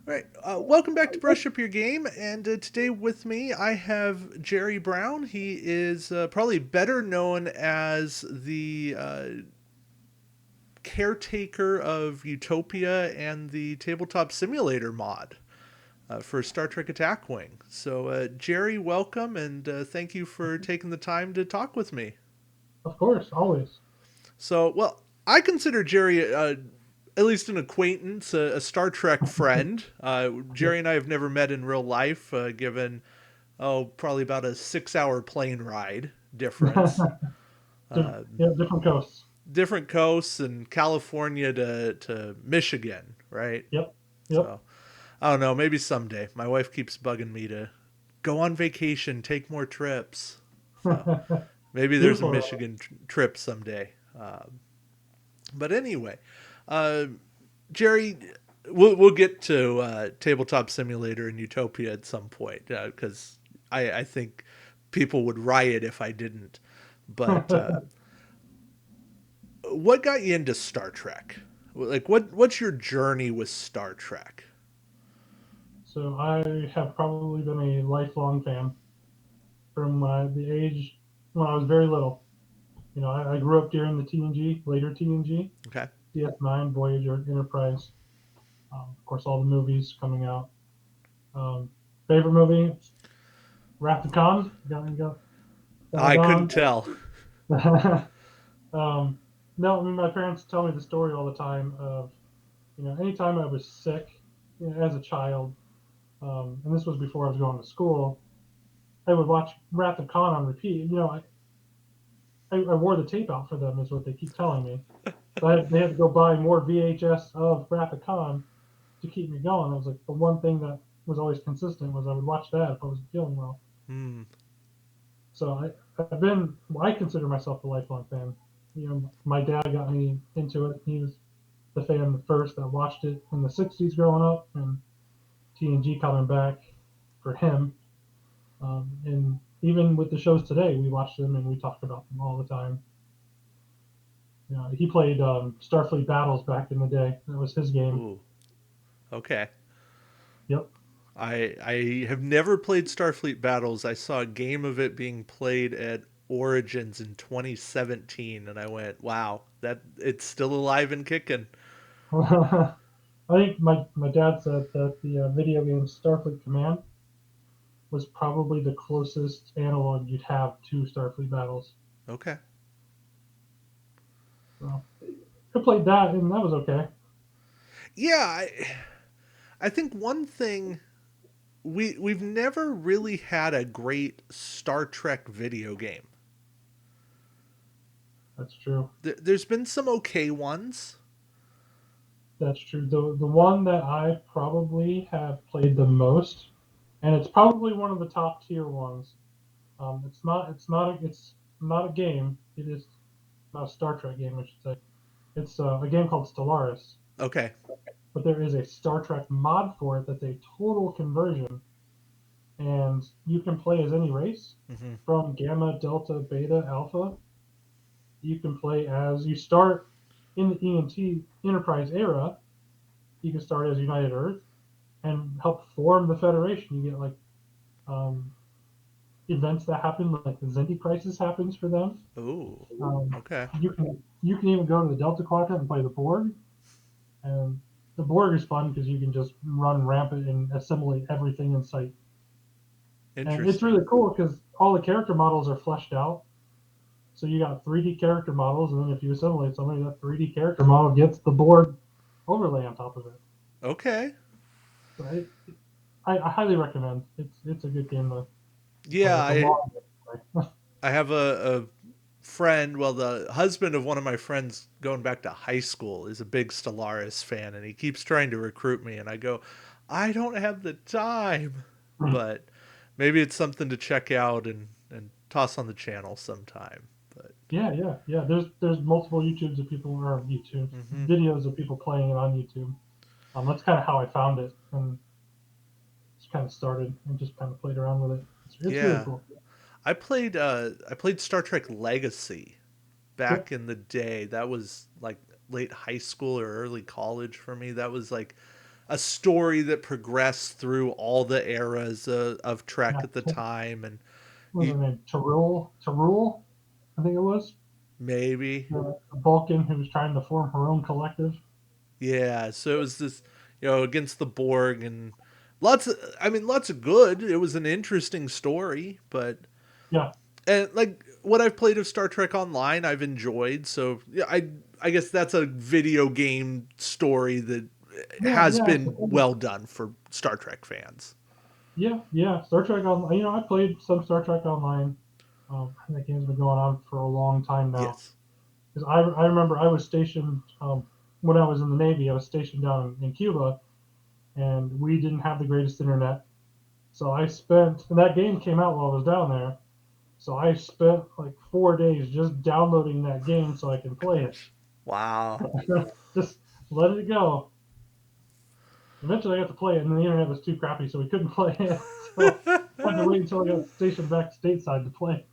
All right, welcome back to Brush Up Your Game. And today with me, I have Jerry Brown. He is probably better known as the caretaker of Utopia and the tabletop simulator mod for Star Trek Attack Wing. So, Jerry, welcome, and thank you for taking the time to talk with me. Of course, always. So, well, I consider Jerry at least an acquaintance, a Star Trek friend. Yep. Jerry and I have never met in real life, given probably about a 6 hour plane ride difference. Uh, Yeah, different coasts. Different coasts and California to Michigan, right? Yep. Yep. So I don't know. Maybe someday. My wife keeps bugging me to go on vacation, take more trips. So maybe there's a Beautiful. Michigan trip someday. But anyway, uh, Jerry, we'll get to Tabletop Simulator and Utopia at some point because I think people would riot if I didn't. But what got you into Star Trek? Like, what's your journey with Star Trek? So I have probably been a lifelong fan from the age when I was very little. I grew up during the TNG, later TNG, Okay, DS9, Voyager, Enterprise. Of course, all the movies coming out. Um, Favorite movie, Wrath of Khan. Got I couldn't on. tell. No, I mean, my parents tell me the story all the time of, anytime I was sick, as a child, and this was before I was going to school, I would watch Wrath of Khan on repeat. I wore the tape out for them, is what they keep telling me. So they had to go buy more VHS of Wrath of Khan to keep me going. It was like the one thing that was always consistent was I would watch that if I wasn't feeling well. Hmm. So I consider myself a lifelong fan. My dad got me into it. He was the fan the first that watched it in the '60s growing up, and TNG coming back for him. And even with the shows today, we watch them and we talk about them all the time. He played Starfleet Battles back in the day. That was his game. Ooh. Okay. Yep. I have never played Starfleet Battles. I saw a game of it being played at Origins in 2017, and I went, "Wow, that it's still alive and kicking." I think my dad said that the video game Starfleet Command was probably the closest analog you'd have to Starfleet Battles. Okay. So I played that, and that was okay. Yeah, I think one thing we've never really had a great Star Trek video game. That's true. There's been some okay ones. That's true. The one that I probably have played the most, and it's probably one of the top tier ones. It's not a game. It is not a Star Trek game, I should say. It's a game called Stellaris, Okay. but there is a Star Trek mod for it that's a total conversion, and you can play as any race Hmm. from Gamma, Delta, Beta, Alpha. You can play as you start in the ENT Enterprise era. You can start as United Earth and help form the Federation. You get like um, events that happen, like the Zindi crisis happens for them. Ooh. Um, Okay. you can even go to the Delta Quadrant and play the Borg, and the Borg is fun because you can just run rampant and assimilate everything in sight. And it's Interesting. really cool because all the character models are fleshed out. So you got 3D character models, and then if you assimilate somebody, that 3D character model gets the Borg overlay on top of it. Okay. So I highly recommend. It's a good game to play. Yeah, It's a long game to play. I have a friend, well, the husband of one of my friends going back to high school is a big Stellaris fan, and he keeps trying to recruit me, and I go, I don't have the time, but maybe it's something to check out and toss on the channel sometime. But Yeah, yeah, yeah. There's multiple YouTubes of people or YouTube hmm videos of people playing it on YouTube. That's kind of how I found it and just kind of started and just kind of played around with it. It's really yeah, cool. I played Star Trek Legacy Yep. back in the day. That was like late high school or early college for me. That was like a story that progressed through all the eras of Trek Yeah, at the time, and what was you her name? Tarul, I think it was. maybe A Vulcan who was trying to form her own collective. yeah. So it was this, against the Borg and lots of, I mean, lots of good. It was an interesting story, but Yeah, and like what I've played of Star Trek Online, I've enjoyed. So yeah, I guess that's a video game story that yeah, has yeah, been well done for Star Trek fans. yeah, yeah. Star Trek Online. I played some Star Trek Online. That game's been going on for a long time now. Yes. Because I remember I was stationed when I was in the Navy. I was stationed down in Cuba, and we didn't have the greatest internet. So I spent, and that game came out while I was down there. So I spent like 4 days just downloading that game so I can play it. Gosh. Wow. Just let it go. Eventually, I got to play it, and the internet was too crappy, so we couldn't play it. So I had to wait until I got stationed back stateside to play.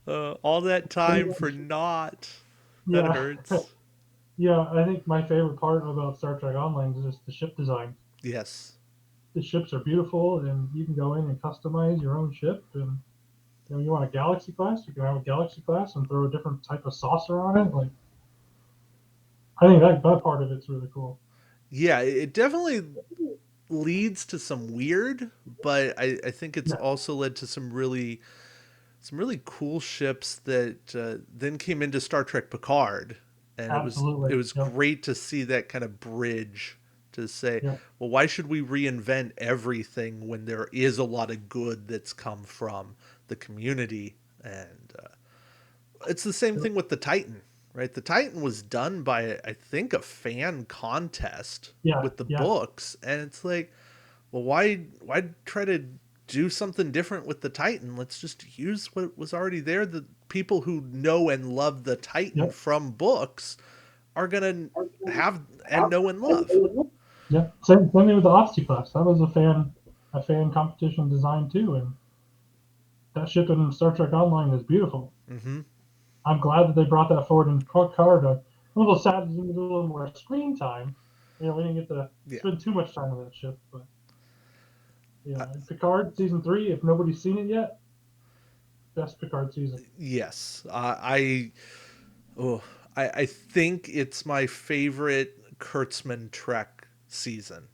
All that time for Anyway, naught. That yeah, hurts. yeah. I think my favorite part about Star Trek Online is just the ship design. Yes. The ships are beautiful, and you can go in and customize your own ship. And you want a Galaxy class, you can have a Galaxy class and throw a different type of saucer on it. Like I think that part of it's really cool. Yeah, it definitely leads to some weird, but I think it's Yeah, also led to some really cool ships that then came into Star Trek Picard, and it absolutely. was Yep, great to see that kind of bridge to say, yep, well, why should we reinvent everything when there is a lot of good that's come from the community? And it's the same yep. thing with the Titan, right? The Titan was done by I think a fan contest Yeah, with the yeah, books, and it's like, well, why try to do something different with the Titan? Let's just use what was already there. The people who know and love the Titan yep. from books are gonna have and know and love. Yeah, same thing with the Odyssey class. That was a fan competition design too, and that ship in Star Trek Online is beautiful. Mm-hmm. I'm glad that they brought that forward in Picard. I'm a little sad to do a little more screen time. We didn't get to Yeah. spend too much time on that ship, but Uh, Picard season 3. If nobody's seen it yet, best Picard season. yes. Oh, I think it's my favorite Kurtzman Trek season.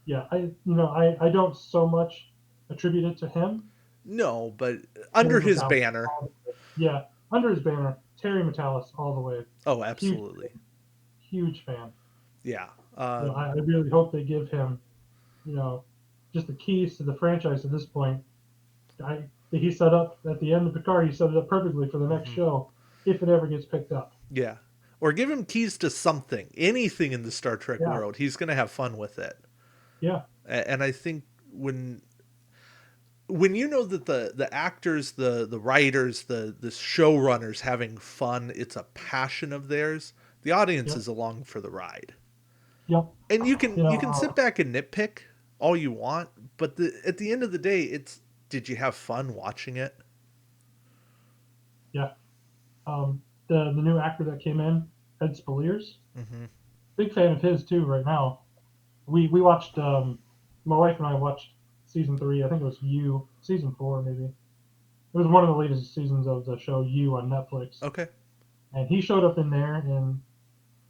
Yeah, I don't so much attribute it to him. No, but under Terry his Matalas, banner. yeah, under his banner, Terry Matalas all the way. Oh, Huge, absolutely. huge fan. Yeah. I really hope they give him, you know, just the keys to the franchise at this point. He set up at the end of Picard. He set it up perfectly for the next mhm. show, if it ever gets picked up. Yeah. Or give him keys to something, anything in the Star Trek Yeah, world. He's going to have fun with it. yeah, And I think when you know that the actors, the writers, the showrunners having fun, it's a passion of theirs. The audience yep, is along for the ride. yep. And You you know, can sit back and nitpick all you want, but at the end of the day, it's did you have fun watching it? yeah. The new actor that came in, Ed Spaliers, Mm-hmm. big fan of his too. Right now, we watched. My wife and I watched season 3. I think it was You, season 4 maybe. It was one of the latest seasons of the show You on Netflix, Okay. and he showed up in there, and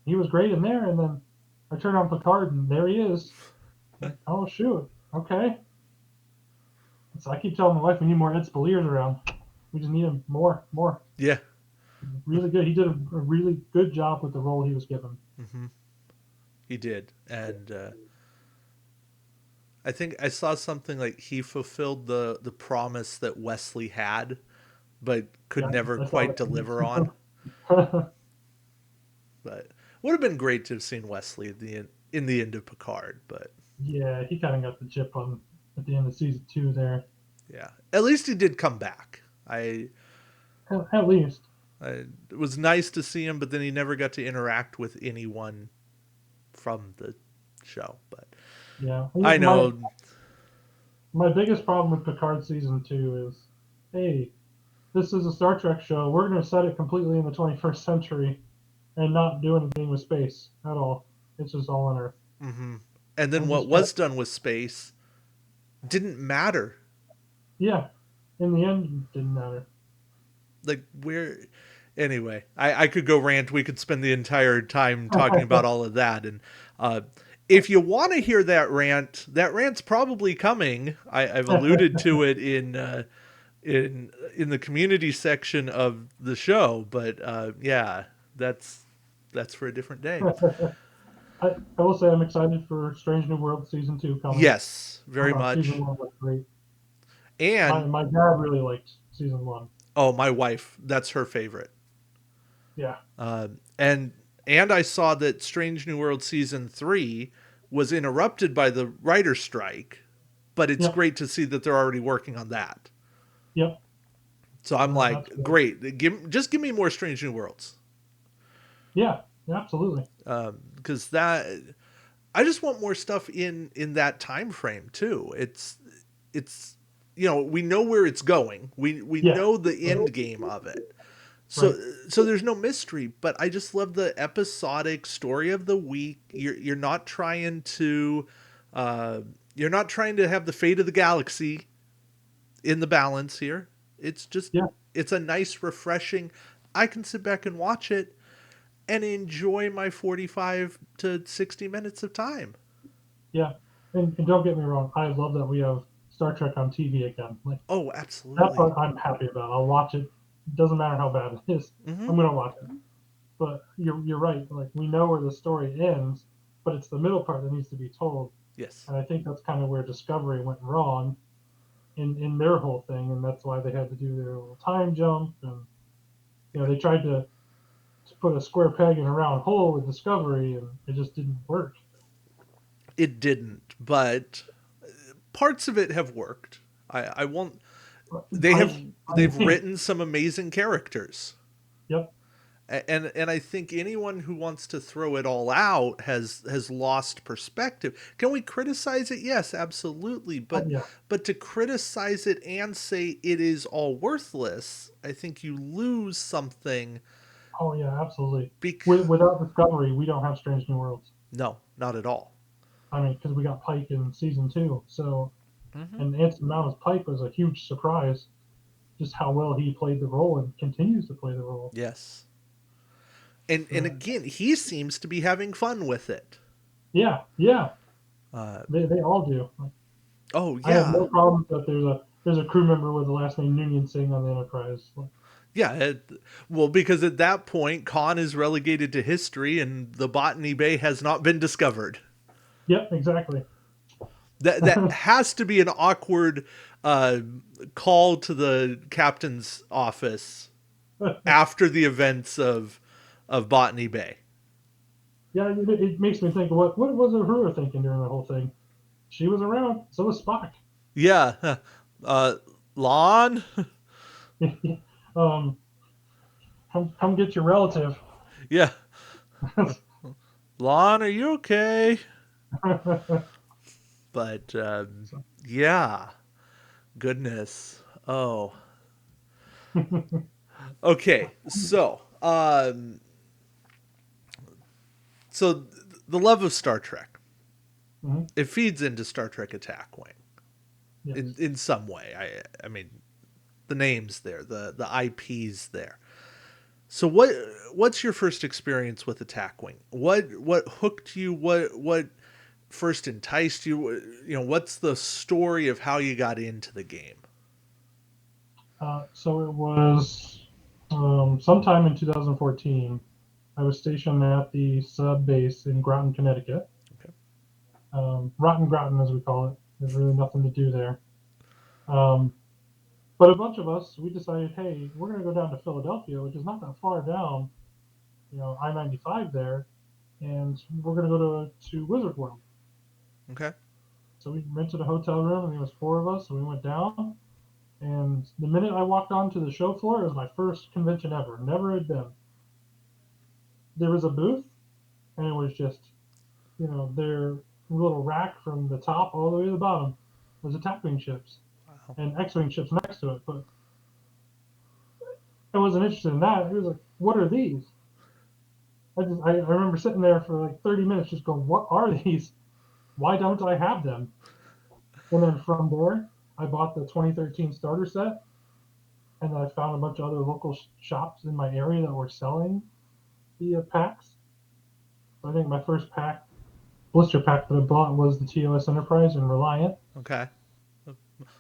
he was great in there. And then I turned on Picard, and there he is. Like, oh shoot, okay. So I keep telling my wife we need more Ed Spaliers around. We just need him more, more. Yeah. Really good. He did a really good job with the role he was given. Mm-hmm. He did, and I think I saw something like he fulfilled the promise that Wesley had, but could Yeah, never I saw quite deliver on. that. But would have been great to have seen Wesley in the end of Picard. But Yeah, he kind of got the chip on at the end of season 2 there. yeah, at least he did come back. At least. It was nice to see him, but then he never got to interact with anyone from the show. But Yeah. I know, My biggest problem with Picard season 2 is, hey, this is a Star Trek show. We're going to set it completely in the 21st century and not do anything with space at all. It's just all on Earth. Hmm. And then I what just kept, was done with space didn't matter. yeah. In the end, it didn't matter. Like where anyway, I could go rant. We could spend the entire time talking about all of that. And uh, if you want to hear that rant's probably coming. I've alluded to it in the community section of the show, but yeah, that's that's for a different day. I will say I'm excited for Strange New World season 2 coming. Yes, I very thought season much. 1 was great. My And my dad really liked season 1. oh, my wife, that's her favorite. Yeah. Uh, and and I saw that Strange New World season 3 was interrupted by the writer strike, but it's Yep. great to see that they're already working on that. Yep. So I'm That's like, good. great, give me more Strange New Worlds, Yeah. Yeah. Absolutely. because that I just want more stuff in that time frame too. It's we know where it's going. We Yeah. know the Right. end game of it. So Right. so there's no mystery, but I just love the episodic story of the week. You're not trying to uh, you're not trying to have the fate of the galaxy in the balance here. It's just Yeah. it's a nice refreshing. I can sit back and watch it and enjoy my 45 to 60 minutes of time. Yeah. And don't get me wrong. I love that we have Star Trek on TV again. Like Oh, that absolutely. part I'm happy about. I'll watch it. Doesn't matter how bad it is. Mhm. I'm gonna watch it. But you're right. Like we know where the story ends, but it's the middle part that needs to be told. Yes. And I think that's kind of where Discovery went wrong in their whole thing, and that's why they had to do their little time jump. And they tried to put a square peg in a round hole with Discovery, and it just didn't work. It didn't, but parts of it have worked. I won't they have Pike, they've I written some amazing characters. yep, And I think anyone who wants to throw it all out has lost perspective. Can we criticize it? Yes, absolutely. oh But yeah, but to criticize it and say it is all worthless, I think you lose something. oh yeah, absolutely. Because Without Discovery, we don't have Strange New Worlds. no, not at all. I mean, because we got Pike in season 2, so Hmm. and Anson Mount as Pike was a huge surprise. Just how well he played the role and continues to play the role. Yes. And So, again, he seems to be having fun with it. yeah, yeah, Uh, they all do. oh I have yeah, no problem that there's a crew member with the last name Noonien Singh on the Enterprise. yeah. Well, because at that point, Khan is relegated to history, and the Botany Bay has not been discovered. Yep, exactly. That has to be an awkward uh, call to the captain's office after the events of Botany Bay. Yeah, it makes me think, what was Uhura thinking during the whole thing? She was around, so was Spock. Yeah, uh, Lon. um, come get your relative. Yeah, Lon, are you okay? But So, yeah, goodness. Oh, okay. So the love of Star Trek, mhm, it feeds into Star Trek Attack Wing yes. in some way. I mean the names there, the IPs there. So what's your first experience with Attack Wing? What hooked you? What first enticed you? What's the story of how you got into the game? So it was sometime in 2014. I was stationed at the sub base in Groton, Connecticut. Okay. Rotten Groton, as we call it. There's really nothing to do there. Um, but a bunch of us, we decided, hey, we're going to go down to Philadelphia, which is not that far down, I-95 there, and we're going to go to Wizard World. Okay. So we rented a hotel room, and there was four of us, so we went down. And the minute I walked onto the show floor, it was my first convention ever. Never had been. There was a booth, and it was just, their little rack from the top all the way to the bottom was attack wing ships Wow. and X-wing ships next to it. But I wasn't interested in that. It was like, what are these? I remember sitting there for like 30 minutes just going, what are these? Why don't I have them? And then from there, I bought the 2013 starter set, and I found a bunch of other local shops in my area that were selling the packs. So I think my first blister pack that I bought was the TOS Enterprise and Reliant. Okay.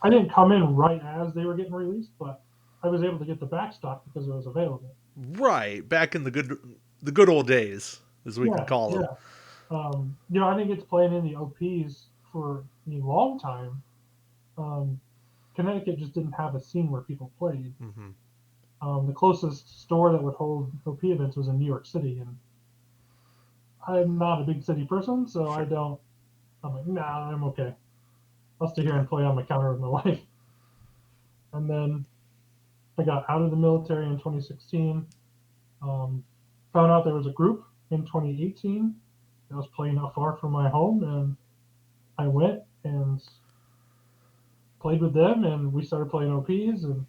I didn't come in right as they were getting released, but I was able to get the back stock because it was available. Right. Back in the good old days, as we can Yeah, call them. yeah. I think it's playing in the OPs for a long time. Um, Connecticut just didn't have a scene where people played. Hmm. The closest store that would hold OP events was in New York City, and I'm not a big city person, so I Sure. don't. I'm like, nah, I'm okay. I'll stay here Okay. and play on my counter with my wife. And then I got out of the military in 2016. Um, Found out there was a group in 2018 that was playing not far from my home, and I went and played with them, and we started playing OPs, and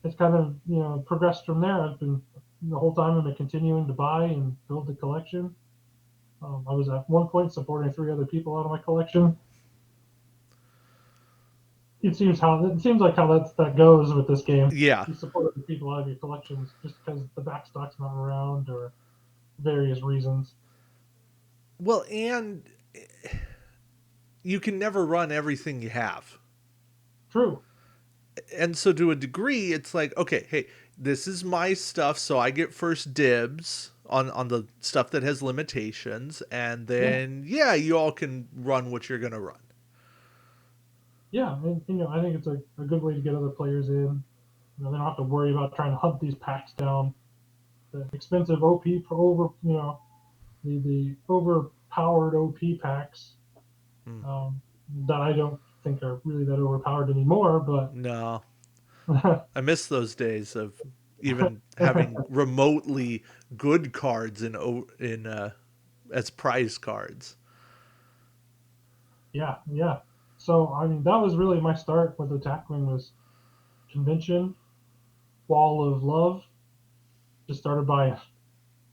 it's kind of progressed from there. I've been the whole time I've been continuing to buy and build the collection. I was at one point supporting three other people out of my collection. It seems like how that goes with this game. Yeah. You support other people out of your collections just because the backstock's not around or various reasons. Well, and you can never run everything you have. True. And so to a degree it's like, okay, hey, this is my stuff, so I get first dibs on the stuff that has limitations, and Yeah. then yeah, you all can run what you're gonna run. Yeah. And I think it's a good way to get other players in. They don't have to worry about trying to hunt these packs down. The expensive OP for the overpowered OP packs Hmm. um, that I don't think are really that overpowered anymore. But No, I miss those days of even having remotely good cards in as prize cards. yeah, yeah. So I mean, that was really my start with the tackling was convention, wall of love. Just started buying,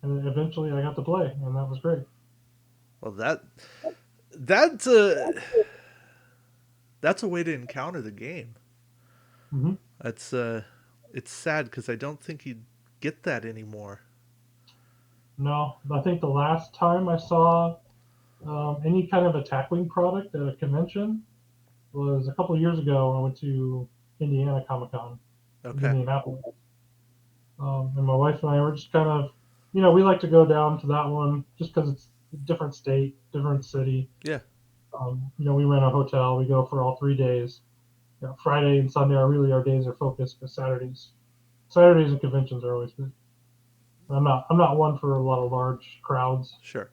and eventually I got to play, and that was great. Well, that's that's a way to encounter the game. Hmm. That's it's sad because I don't think you get that anymore. No, I think the last time I saw any kind of a tackling product at a convention was a couple of years ago. I went to Indiana Comic Con in Okay. Indianapolis. And my wife and I were just kind of, we like to go down to that one just because it's a different state, different city. Yeah. We rent a hotel. We go for all 3 days. Friday and Sunday are really our days are focused, but Saturdays and conventions are always good. I'm not one for a lot of large crowds. Sure.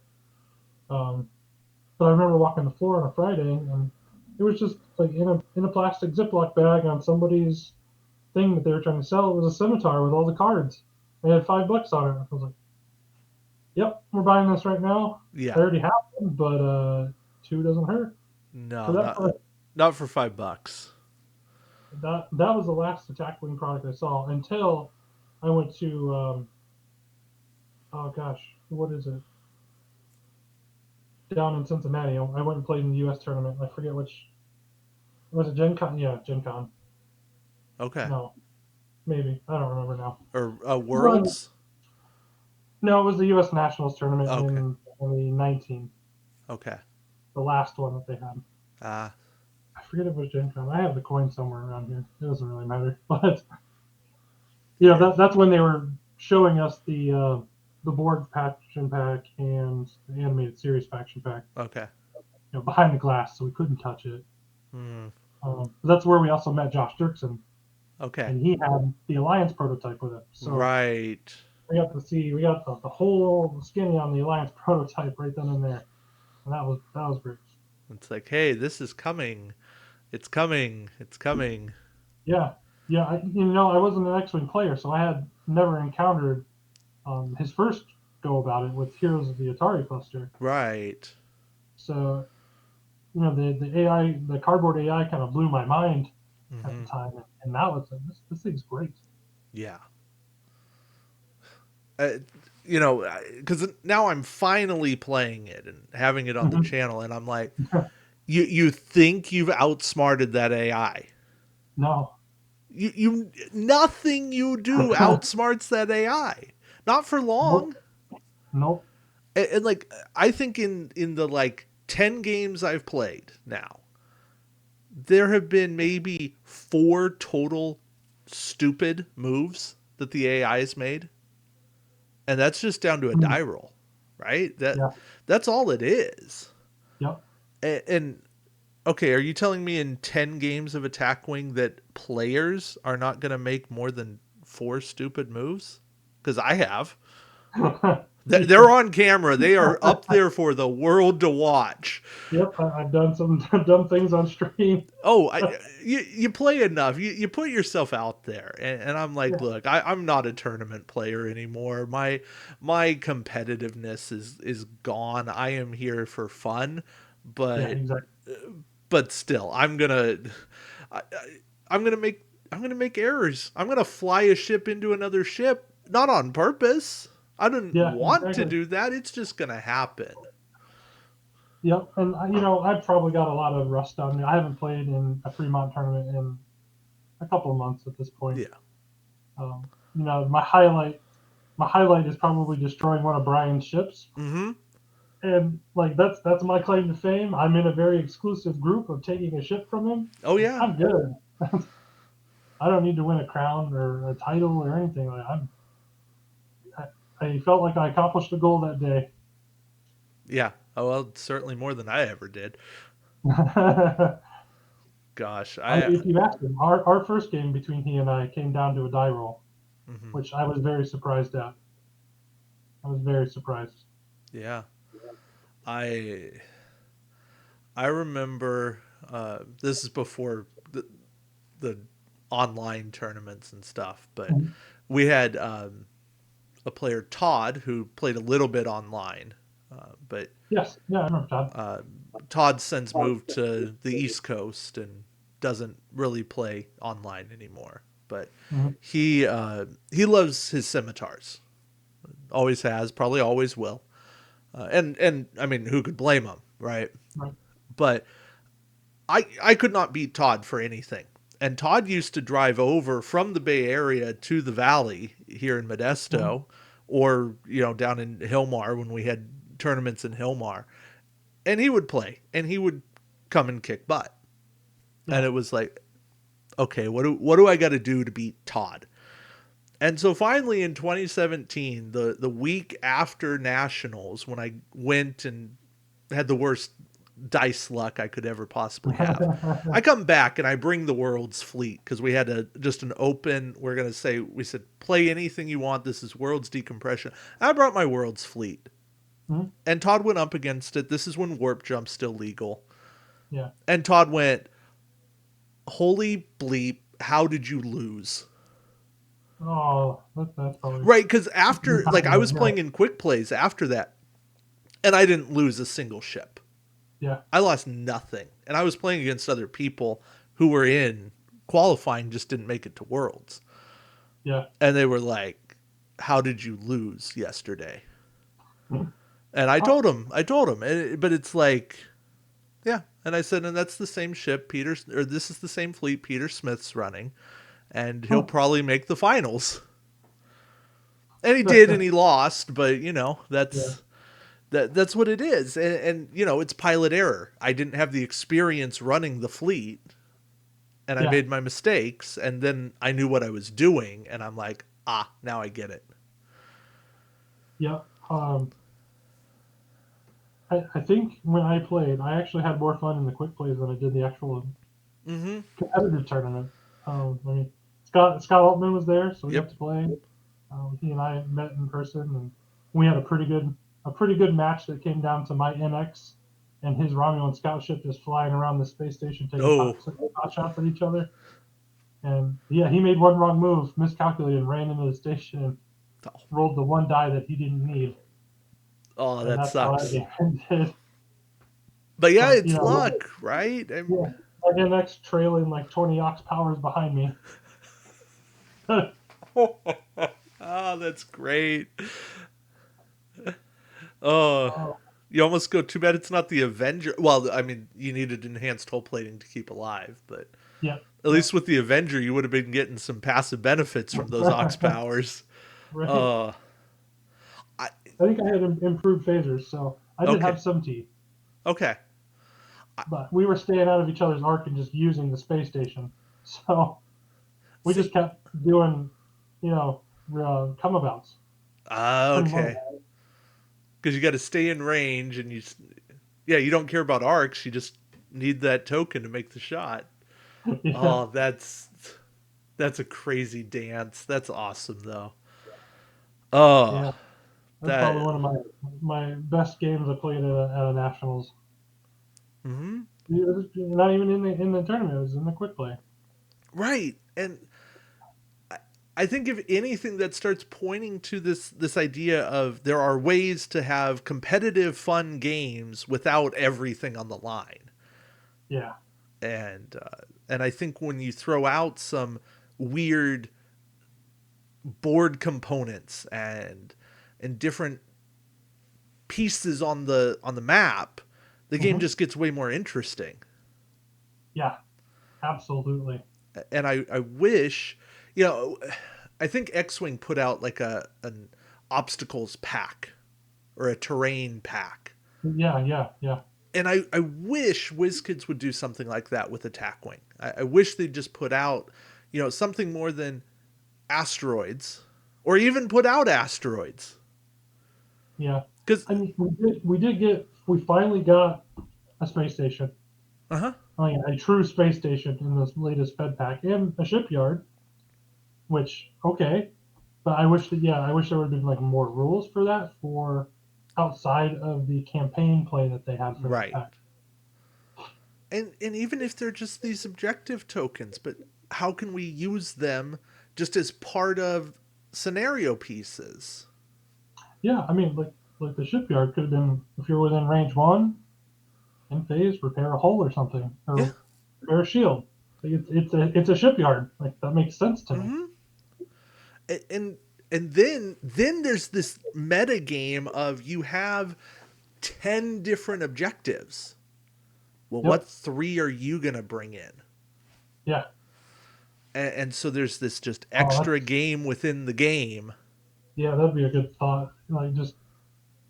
Um, but I remember walking the floor on a Friday, and it was just like in a plastic Ziploc bag on somebody's thing that they were trying to sell. It was a scimitar with all the cards. They had $5 on it. I was like, "Yep, we're buying this right now. I Yeah. already have one, but two doesn't hurt." So No, that not for $5. that was the last tackling product I saw until I went to oh gosh, what is it? Down in Cincinnati. I went and played in the U.S. tournament. I forget which was it. Gen Con? Yeah, Gen Con. Okay. No, maybe I don't remember now. Or One, Worlds. no, it was the U.S. Nationals tournament Okay. in 2019, Okay. the last one that they had. Ah. I forget if it was Gen Con. I have the coin somewhere around here. It doesn't really matter, but Yeah. that's when they were showing us the board faction pack and the animated series faction pack. Okay. Behind the glass, so we couldn't touch it. Hmm. That's where we also met Josh Dirksen, Okay. and he had the Alliance prototype with him. So Right. we got the whole skinny on the Alliance prototype right then and there, and that was great. It's like, hey, this is coming. It's coming. It's coming. Yeah, yeah. I wasn't an X-wing player, so I had never encountered his first go about it with Heroes of the Atari cluster. Right. So the AI, the cardboard AI, kind of blew my mind at the Hmm. time, and now it's like this thing's great. Yeah. Uh, you know, because now I'm finally playing it and having it on the Mhm. channel, and I'm like, you think you've outsmarted that AI. No. You nothing you do outsmarts that AI. Not for long. Nope. Nope. And like I think in the like 10 games I've played now, there have been maybe 4 total stupid moves that the AI has made, and that's just down to a Mm. die roll, right? Yeah. That's all it is. Yep. And okay, are you telling me in 10 games of Attack Wing that players are not going to make more than 4 stupid moves? Because I have. They're Yeah. on camera. They are up there for the world to watch. Yep. I've done some dumb things on stream. Oh, you play enough. You put yourself out there, and I'm like, Yeah. look, I'm not a tournament player anymore. My competitiveness is gone. I am here for fun, Yeah. but Exactly. still, I, I'm gonna make I'm gonna make errors. I'm gonna fly a ship into another ship, not on purpose. I didn't Yeah. want to Exactly. do that. It's just gonna happen. Yep. And you know, I've probably got a lot of rust on me. I haven't played in a Fremont tournament in a couple of months at this point. Yeah. You know, my highlight is probably destroying one of Brian's ships, Mm-hmm. and like that's my claim to fame. I'm in a very exclusive group of taking a ship from him. Oh yeah. I'm good. I don't need to win a crown or a title or anything. Like I felt like I accomplished the goal that day. Yeah. Oh well, certainly more than I ever did. I, Gosh, if you asked him, our first game between he and I came down to a die roll, mhm. which I was very surprised at. I was very surprised. Yeah. I I remember this is before the online tournaments and stuff, but Mhm. we had a player Todd who played a little bit online, but Yes, yeah, I remember Todd. uh, Todd since moved to the East Coast and doesn't really play online anymore. But Mhm. he loves his scimitars, always has, probably always will. And I mean, who could blame him, right? Right. But I could not beat Todd for anything. And Todd used to drive over from the Bay Area to the Valley here in Mhm. Modesto, or down in Hillmar when we had tournaments in Hillmar, and he would play and he would come and kick butt. And Yeah. it was like, okay, what do I got to do to beat Todd? And so finally in 2017, the week after nationals, when I went and had the worst dice luck I could ever possibly have, I come back and I bring the world's fleet because we had just an open. We said play anything you want. This is world's decompression. I brought my world's fleet, Mhm. and Todd went up against it. This is when warp jump's still legal, Yeah. and Todd went, "Holy bleep! How did you lose?" Oh, that's probably Right, because a good after, like, I compliment. was Yeah. playing in quick plays after that, and I didn't lose a single ship. Yeah. I lost nothing, and I was playing against other people who were in qualifying, just didn't make it to Worlds, Yeah. and they were like, "How did you lose yesterday?" Mhm. And I Oh, told him, but it's like, yeah, and I said, and that's the same ship Peter, or this is the same fleet Peter Smith's running, and he'll huh. probably make the finals. And he did, and he lost, but Yeah. that's what it is, and it's pilot error. I didn't have the experience running the fleet, and I Yeah. made my mistakes, and then I knew what I was doing, and I'm like, now I get it. Yeah. I think when I played, I actually had more fun in the quick plays than I did the actual Mm-hmm. competitive tournament. I mean, Scott Altman was there, so we got Yep. to play. He and I met in person, and we had a pretty good match that came down to my NX and his Romulan scout ship just flying around the space station taking Oh, pot shots at each other. And yeah, he made one wrong move, miscalculated, and ran into the station and rolled the one die that he didn't need, oh, and that that's how that sucks. game ended. But yeah, But it's luck, right? yeah, my NX trailing like 20 ox powers behind me. Oh, that's great. Oh, Oh, you almost go. Too bad it's not the Avenger. Well, I mean, you needed enhanced hull plating to keep alive, but yeah, at yeah. least with the Avenger, you would have been getting some passive benefits from those aux powers. Right. Uh, I I think I had improved phasers, so I did okay, have some teeth. okay. But we were staying out of each other's arc and just using the space station. So we just See, kept doing, you know, come abouts. Couldn't run okay, because you got to stay in range, and yeah, you don't care about arcs. You just need that token to make the shot. it. Yeah, Oh, that's a crazy dance. That's awesome though. Oh, yeah. That's that. probably one of my best games I played at a nationals. Hmm. It was not even in the tournament. It was in the quick play. Right, and I think if anything that starts pointing to this idea of there are ways to have competitive fun games without everything on the line. Yeah. And I think when you throw out some weird board components and different pieces on the map, the game Hmm. just gets way more interesting. Yeah. Absolutely. And I wish, you know, I think X-Wing put out like an obstacles pack or a terrain pack. Yeah. Yeah. Yeah. And I wish WizKids would do something like that with Attack Wing. I wish they'd just put out, something more than asteroids, or even put out asteroids. Yeah. Because, I mean, we finally got a space station. uh huh, I mean, a true space station in this latest Fed pack and a shipyard, which, okay. But I wish there would have been like more rules for that for outside of the campaign play that they had for that right. pack. And even if they're just these objective tokens, but how can we use them just as part of scenario pieces? Yeah, I mean, like the shipyard could have been if you're within range one in phase, repair a hull or something, Yeah. or repair a shield. Like it's a shipyard. Like that makes sense to me. Mm-hmm. And then there's this meta game of you have 10 different objectives. Well, what Yep. three are you going to bring in? Yeah. And so there's this just Oh, extra game within the game. that'd be a good thought. Like just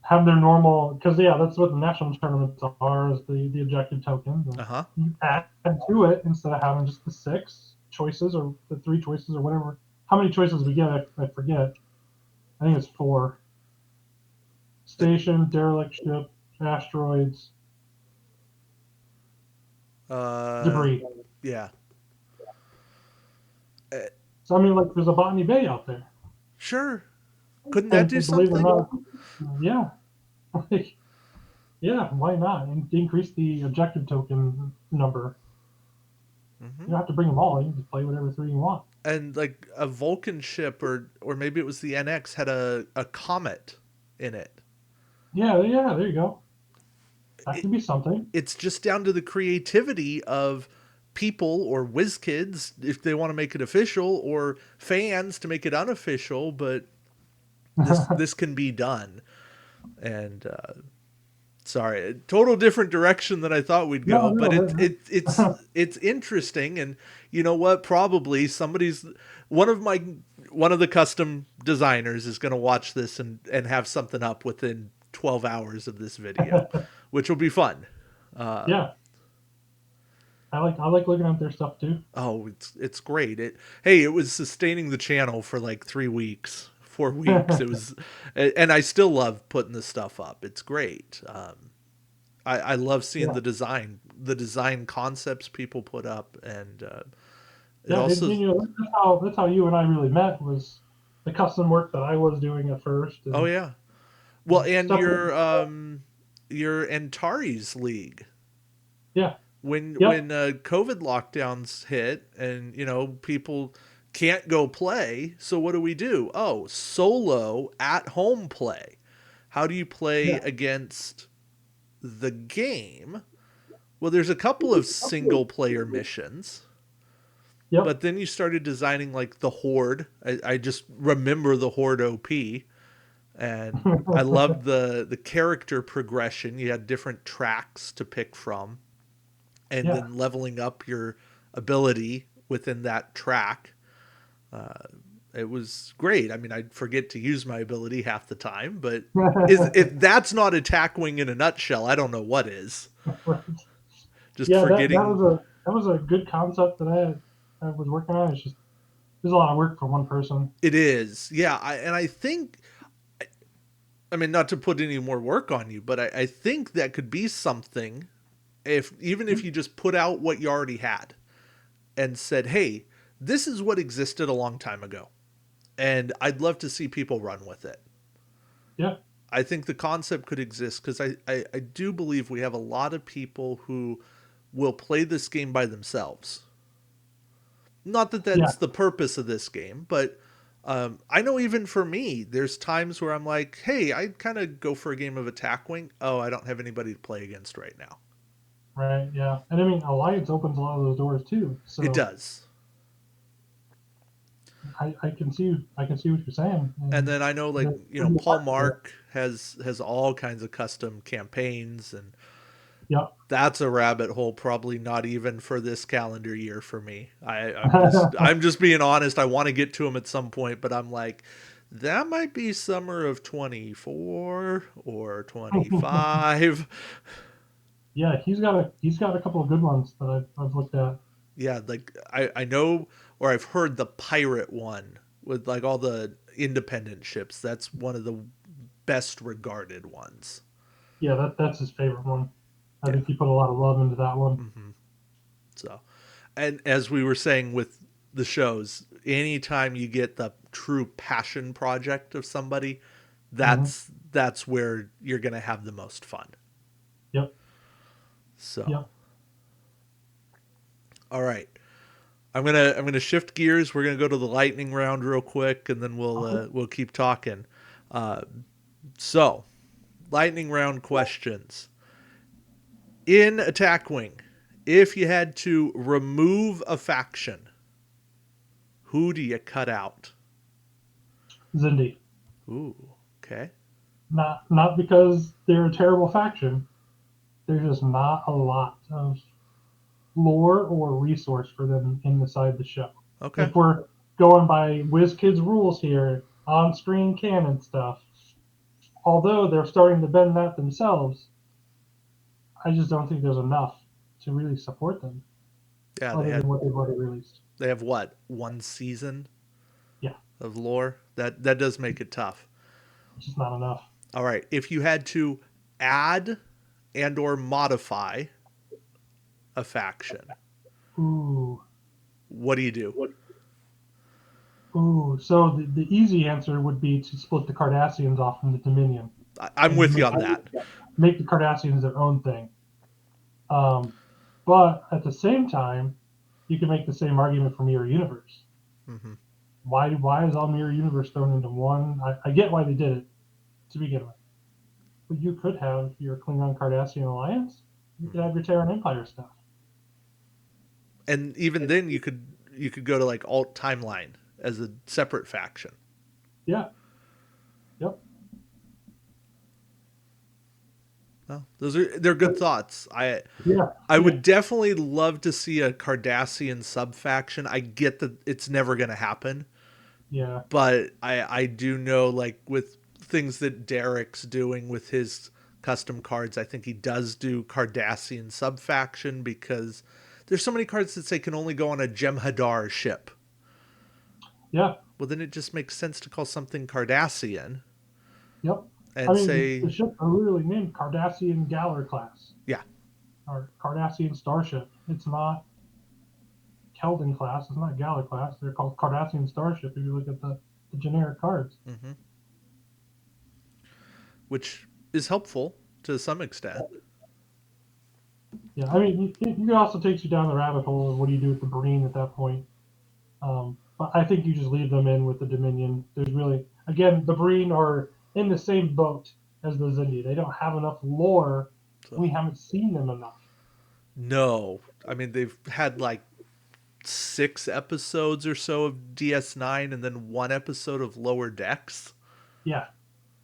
have their normal because yeah, that's what the national tournaments are is the objective tokens, and Uh-huh. you add to it instead of having just the six choices or the three choices or whatever. How many choices we get, I forget. I think it's four: station, derelict ship, asteroids, Uh debris. yeah. Uh, So I mean, like there's a Botany Bay out there, sure. Couldn't that and do believe it or something? not, yeah, like, yeah, why not? And increase the objective token number. You Hmm. don't have to bring them all. You can just play whatever three you want. And like a Vulcan ship, or maybe it was the NX, had a comet in it. Yeah, yeah, there you go. That it could be something. it's just down to the creativity of people or whiz kids if they want to make it official, or fans to make it unofficial, but this can be done. And sorry, total different direction than I thought we'd No, go, but no. it's interesting. And you know what, probably somebody's one of my one of the custom designers is going to watch this and have something up within 12 hours of this video, which will be fun. uh, Yeah, I like looking at their stuff too. Oh, it's great. Hey, it was sustaining the channel for like 3 weeks, 4 weeks. It was, and I still love putting this stuff up. It's great. I love seeing Yeah, the design concepts people put up, and it yeah. And, also. you know that's how you and I really met was the custom work that I was doing at first, Oh and yeah. Well, and stuff. your Antares League, Yeah, when yep, COVID lockdowns hit, and people can't go play, so what do? Oh, solo at home play. How do you play yeah, against the game? Well, there's a couple of single player missions, yep, but then you started designing like the Horde. I just remember the Horde OP. And I loved the character progression. You had different tracks to pick from, and Yeah. then leveling up your ability within that track. Uh, it was great. I mean, I'd forget to use my ability half the time, but is if that's not attack wing in a nutshell, I don't know what is. Just Yeah, that forgetting. was a good concept that I was working on. It's just there's a lot of work for one person. It is, yeah. And I think, I mean, not to put any more work on you, but I think that could be something if even if you just put out what you already had and said, "Hey, this is what existed a long time ago, and I'd love to see people run with it." Yeah, I think the concept could exist because I do believe we have a lot of people who will play this game by themselves. Not that yeah, that's the purpose of this game, but I know even for me, there's times where I'm like, hey, I'd kind of go for a game of Attack Wing. Oh, I don't have anybody to play against right now. right, yeah. And I mean, Alliance opens a lot of those doors too. It So does. I can see what you're saying, And and then I know, like, there'll be a Paul market there. Mark has all kinds of custom campaigns, and Yep. that's a rabbit hole probably not even for this calendar year for me. I'm just being honest. I want to get to him at some point, but I'm like, that might be summer of 24 or 25. Yeah, he's got a couple of good ones that I've looked at. Yeah, like I know, or I've heard the pirate one with like all the independent ships. That's one of the best regarded ones. Yeah, that's his favorite one. I Yeah. think he put a lot of love into that one. Hmm. So, and as we were saying with the shows, anytime you get the true passion project of somebody, Hmm. that's where you're gonna have the most fun. Yep. So, Yep. all right, I'm gonna shift gears. We're gonna go to the lightning round real quick, and then Okay. we'll keep talking. Uh, so, lightning round questions in Attack Wing. If you had to remove a faction, who do you cut out? Zindi. Ooh, okay. Not because they're a terrible faction. There's just not a lot of lore or resource for them inside the show. Okay. If we're going by WizKids rules here, on-screen canon stuff, although they're starting to bend that themselves, I just don't think there's enough to really support them Yeah, other than what they've already released. they have what, one season Yeah, of lore? That does make it tough. it's just not enough. All right, if you had to add and or modify a faction, Ooh, what do you do? ooh. So the easy answer would be to split the Cardassians off from the Dominion I'm and with you on that. make the Cardassians their own thing. Um, but at the same time, you can make the same argument for Mirror Universe. Hmm. Why is all Mirror Universe thrown into one? I get why they did it to begin with, but you could have your Klingon Cardassian alliance. You could have your Terran Empire stuff. And even then, you could go to like alt timeline as a separate faction. Yeah. Yep. Well, they're good thoughts. Yeah. I Yeah. would definitely love to see a Cardassian sub faction. I get that it's never going to happen, Yeah. but I do know, like, with things that Derek's doing with his custom cards, I think he does do Cardassian sub faction because there's so many cards that say can only go on a Jem'Hadar ship. Yeah. Well, then it just makes sense to call something Cardassian Yep. I and mean, the say, ships are literally named Cardassian Galler class yeah, or Cardassian Starship. It's not Keldon class. It's not Galler class. They're called Cardassian Starship if you look at the generic cards. hmm, which is helpful to some extent. Yeah. I mean, it also takes you down the rabbit hole of what do you do with the Breen at that point. But I think you just leave them in with the Dominion. There's really, again, the Breen are in the same boat as the Zindi. They don't have enough lore. So, We haven't seen them enough. no, I mean, they've had like 6 episodes or so of DS9 and then one episode of Lower Decks. Yeah,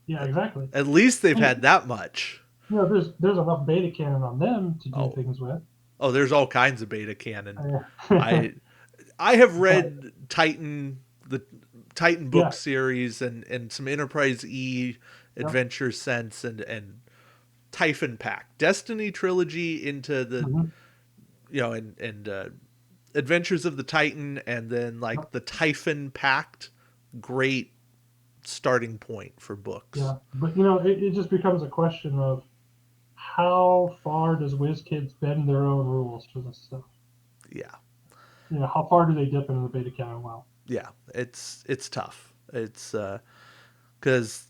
Yeah, exactly. At least they've And had that much. there's enough beta canon on them to do Oh, things with. oh, there's all kinds of beta canon. Uh, I I have but read the Titan book yeah, series and some Enterprise E yeah, adventure sense and Typhon Pack Destiny trilogy into the hmm and Adventures of the Titan and then yeah, like the Typhon Pact. Great starting point for books. yeah. But it just becomes a question of how far does WizKids bend their own rules for this stuff? Yeah, How far do they dip into the beta canon well? yeah, it's tough. It's because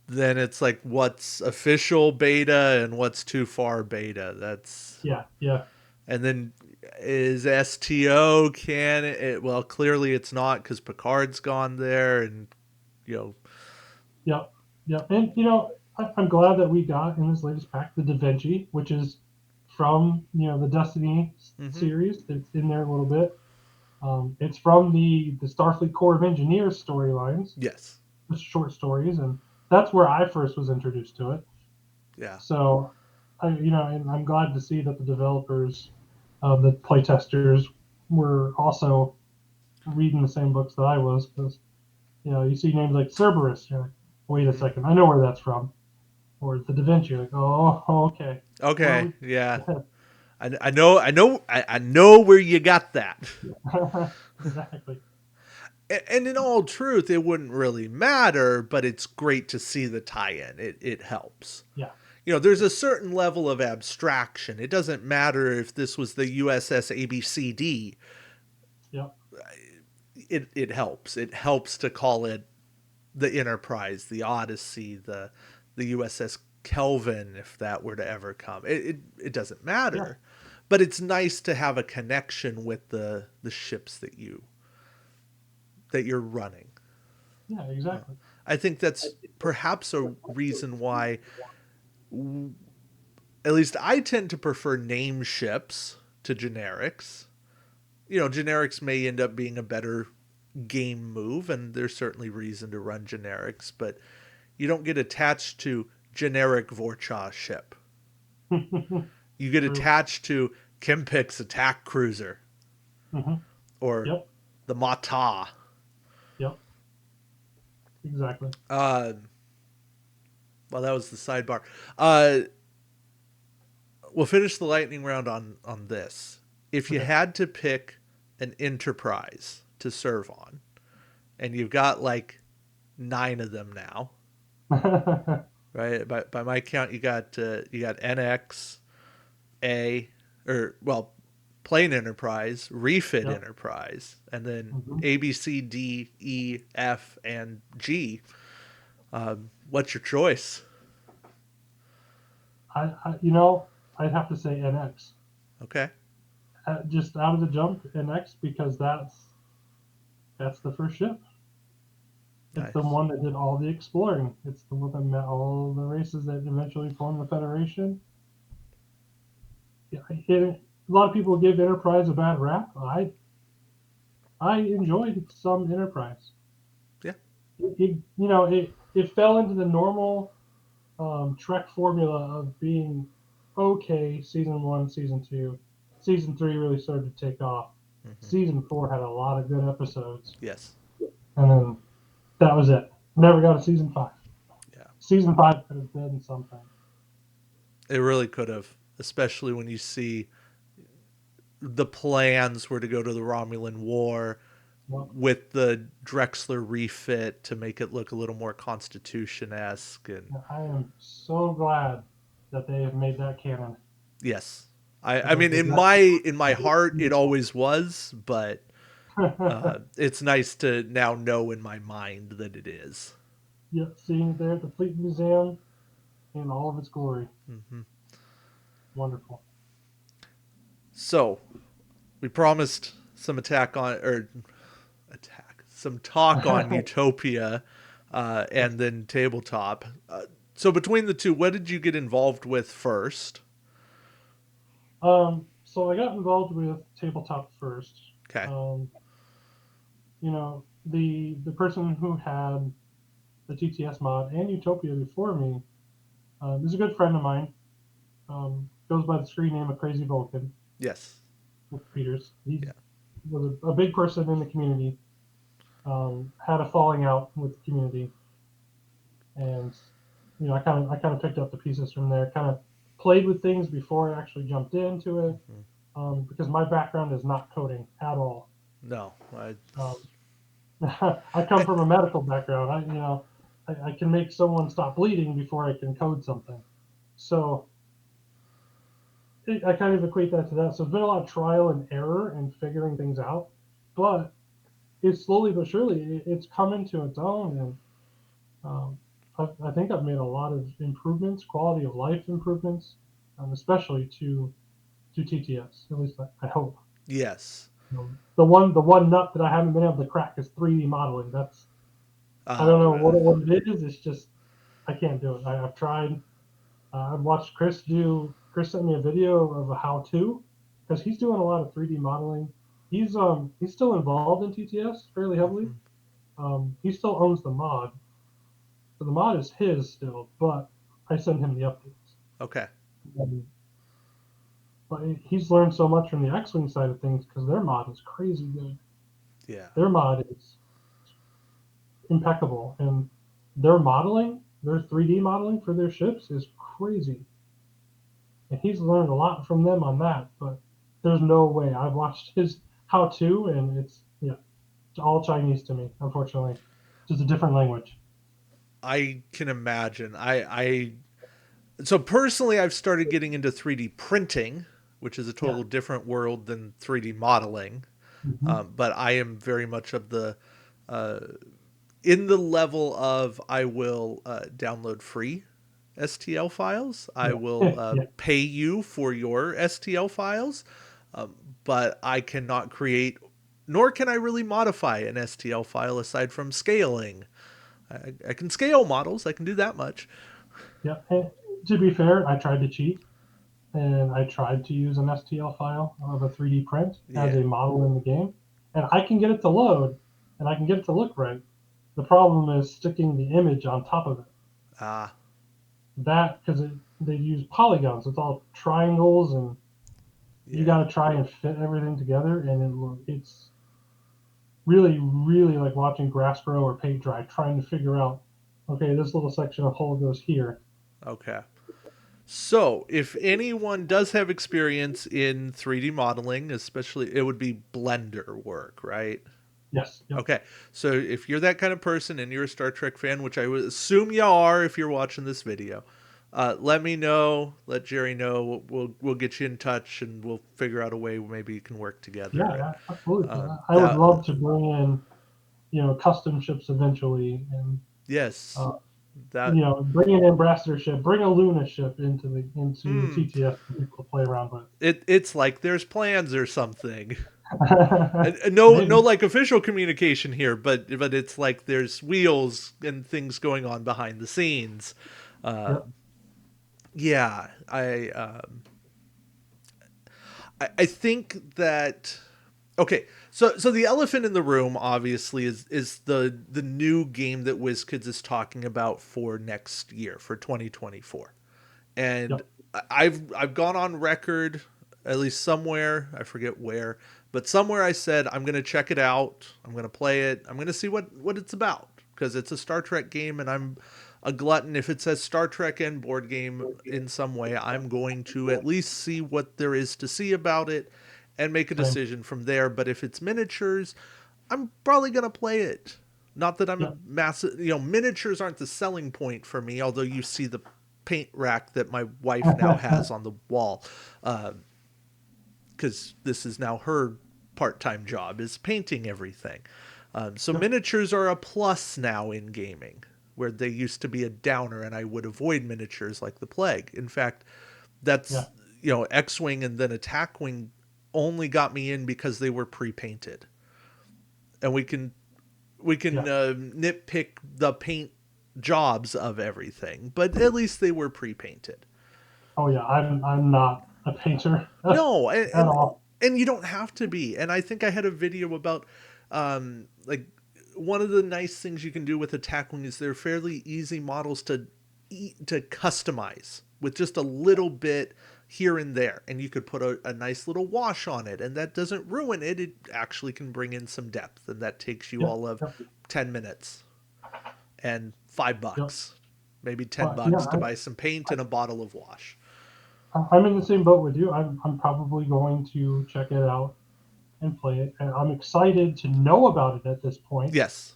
then it's like what's official beta and what's too far beta. That's Yeah, yeah, and then is STO can it? Well, clearly it's not because Picard's gone there, and you know. yeah, yeah. And I'm glad that we got in this latest pack the Da Vinci, which is from the Destiny Mm-hmm. series. It's in there a little bit. It's from the Starfleet Corps of Engineers storylines, Yes. the short stories, and that's where I first was introduced to it. Yeah. So, and I'm glad to see that the developers, the playtesters, were also reading the same books that I was, because you see names like Cerberus, you're like, wait a Mm-hmm. second, I know where that's from, or the Da Vinci, you're like, oh, okay, where are Okay. we? Yeah. I know. I know where you got that. Exactly. And in all truth, it wouldn't really matter, but it's great to see the tie-in. It helps. Yeah. There's a certain level of abstraction. It doesn't matter if this was the USS ABCD. Yep. It helps. It helps to call it the Enterprise, the Odyssey, the USS Kelvin, if that were to ever come. It doesn't Yeah. matter, but it's nice to have a connection with the ships that you're running. Yeah. Uh, Exactly. I think that's perhaps a reason why, at least I tend to prefer name ships to generics. Generics may end up being a better game move, and there's certainly reason to run generics, but you don't get attached to generic Vorcha ship. You get True. attached to Kimpik's attack cruiser Hmm. or Yep. the Mata. Yep. Exactly. Uh, well, that was the sidebar. Uh, we'll finish the lightning round on this. If you Okay. had to pick an enterprise to serve on, and you've got like 9 of them now, right? By my count, you got NX, A, or well, plain Enterprise, refit Yep. Enterprise, and then Hmm. A, B, C, D, E, F, and G. What's your choice? I'd have to say NX. Okay, Just out of the jump, NX, because that's the first ship. It's the nice. one that did all the exploring. It's the one that met all the races that eventually formed the Federation. Yeah, a lot of people give Enterprise a bad rap. I enjoyed some Enterprise. Yeah, It fell into the normal Trek formula of being okay. Season one, season two, season three really started to take off. hmm, Season four had a lot of good episodes, yes, and then that was it. Never got a season five. yeah. Season five could have been something. It really could have, especially when you see the plans were to go to the Romulan War Well, with the Drexler refit to make it look a little more Constitution esque, and I am so glad that they have made that canon, yes, I because mean they in my heart it always was, but got it's nice to now know in my mind that it is. yeah, seeing it there at the Fleet Museum in all of its glory. Mm-hmm. Wonderful. So we promised some some talk on Utopia, Yes. and then tabletop. So between the two, what did you get involved with first? So I got involved with tabletop first. Okay. The person who had the TTS mod and Utopia before me. He's a good friend of mine. Goes by the screen name of Crazy Vulcan Yes. Peters. He Yeah. was a big person in the community. Had a falling out with the community, and I kind of picked up the pieces from there. Kind of played with things before I actually jumped into it, Mhm. because my background is not coding at all. No. Um, I come I, from a medical background. I can make someone stop bleeding before I can code something. So I kind of equate that to that. So it's been a lot of trial and error and figuring things out, but it's slowly but surely it's come into its own, and I think I've made a lot of improvements, quality of life improvements, especially to TTS. At least I hope. yes. The one nut that I haven't been able to crack is 3D modeling. I don't know Uh, what it is. It's just I can't do it. I've tried. I've watched Chris do. Chris sent me a video of a how-to because he's doing a lot of 3D modeling. He's still involved in TTS fairly heavily. mhm. He still owns the mod, so the mod is his still, but I send him the updates. Okay. Um, but he's learned so much from the X-wing side of things because their mod is crazy good. Yeah. Their mod is impeccable, and their 3D modeling for their ships is crazy. And he's learned a lot from them on that. But there's no way. I've watched his how-to, and it's all Chinese to me, unfortunately. Just a different language. I can imagine. So personally, I've started getting into 3D printing, which is a Yeah. total different world than 3D modeling. Hmm. But I am very much of the uh, in the level of I will download free STL files. I will Yeah. Yeah. pay you for your STL files, um, but I cannot create, nor can I really modify an STL file aside from scaling. I can scale models. I can do that much. Yeah. And to be fair, I tried to cheat, and I tried to use an STL file of a 3D print as Yeah. a model in the game, and I can get it to load, and I can get it to look right. The problem is sticking the image on top of it. Ah. That because they use polygons, it's all triangles, and you Yeah. got to try and fit everything together, and it's really, really like watching grass grow or paint dry, trying to figure out, okay, this little section of hole goes here. Okay. So, if anyone does have experience in 3D modeling, especially it would be Blender work, right? Yes, yep, Okay. So, if you're that kind of person and you're a Star Trek fan, which I would assume you are if you're watching this video, let me know. Let Jerry know. We'll get you in touch and we'll figure out a way maybe you can work yeah, together. yeah, absolutely. I would That love to bring in, custom ships eventually, and yes, uh, that bring an ambassador ship, bring a Luna ship into hmm. TTS for people to play around with. It's like there's plans or something. And no Maybe. like official communication here, but it's like there's wheels and things going on behind the scenes. Uh, Yep. yeah, I think that okay. So the elephant in the room obviously is the new game that WizKids is talking about for next year for 2024, and Yep. I've gone on record at least somewhere, I forget where, but somewhere I said I'm going to check it out, I'm going to play it, I'm going to see what it's about because it's a Star Trek game and I'm a glutton. If it says Star Trek and board game in some way, I'm going to at least see what there is to see about it and make a Same. decision from there. But if it's miniatures, I'm probably going to play it. Not that I'm a Yep. massive, miniatures aren't the selling point for me, although you see the paint rack that my wife now has on the wall. Because this is now her part-time job is painting everything. So Yep. miniatures are a plus now in gaming, where they used to be a downer, and I would avoid miniatures like the plague. In fact, Yeah. that's X-wing and then attack wing only got me in because they were pre-painted, and we can Yeah. nitpick the paint jobs of everything, but at least they were pre-painted. Oh yeah. I'm not a painter at No, all. and you don't have to be. And I think I had a video about like one of the nice things you can do with Attack Wing is they're fairly easy models to customize with just a little bit here and there, and you could put a nice little wash on it, and that doesn't ruin it. It actually can bring in some depth, and that takes you Yep, all of yep, 10 minutes and five yep. bucks, maybe ten But yeah, bucks to buy some paint and a bottle of wash. I'm in the same boat with you. I'm probably going to check it out and play it, and I'm excited to know about it at this point, Yes,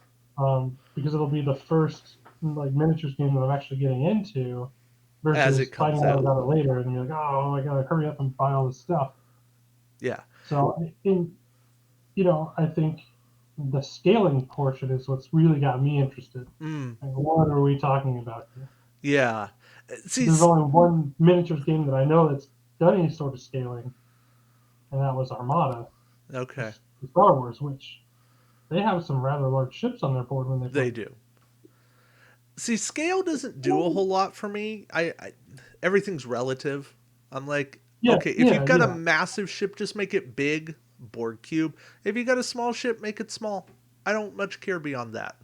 because it'll be the first like miniatures game that I'm actually getting into, as it versus comes finding out out. about it later and be like, oh, I gotta hurry up and buy all this stuff. Yeah. So, I think the scaling portion is what's really got me interested. Mm, Like, what are we talking about here? yeah. See, There's only one miniatures game that I know that's done any sort of scaling, and that was Armada, okay, Star Wars, which they have some rather large ships on their board when they they play. do. See, scale doesn't do a whole lot for me. I everything's relative. I'm like, Yeah, okay, if you've yeah, got a yeah, massive ship, just make it big, board cube. If you got a small ship, make it small. I don't much care beyond that.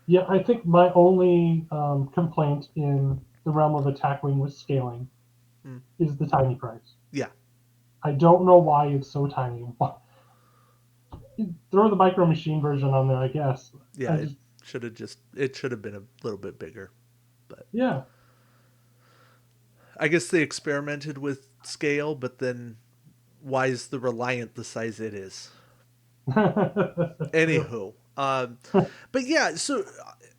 yeah. I think my only complaint in the realm of attack wing with scaling Hmm. is the tiny price. Yeah, I don't know why it's so tiny. Throw the micro machine version on there, I guess. yeah. I It just, should have been a little bit bigger, but yeah. I guess they experimented with scale, but then why is the Reliant the size it is? True. Anywho, but yeah, so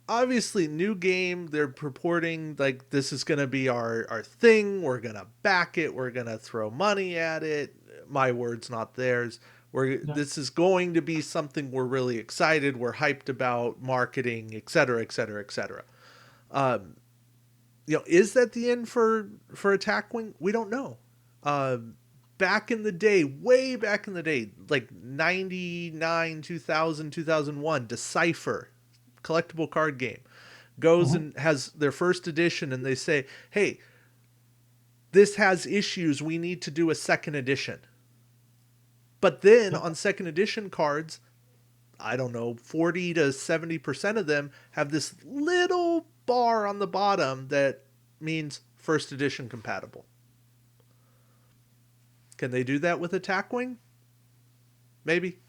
obviously new game. They're purporting like this is gonna be our thing. We're gonna back it. We're gonna throw money at it. My words, not theirs. Yeah. This is going to be something we're really excited. We're hyped about marketing, et cetera, et cetera, et cetera. Um, is that the end for Attack Wing? We don't know. Um, Back in the day, way back in the day, like 99, 2000, 2001, Decipher, collectible card game, goes Hmm. and has their first edition, and they say, hey, this has issues. We need to do a second edition. But then Yeah. on second edition cards, I don't know, 40 to 70% of them have this little bar on the bottom that means first edition compatible. Can they do that with Attack Wing? Maybe.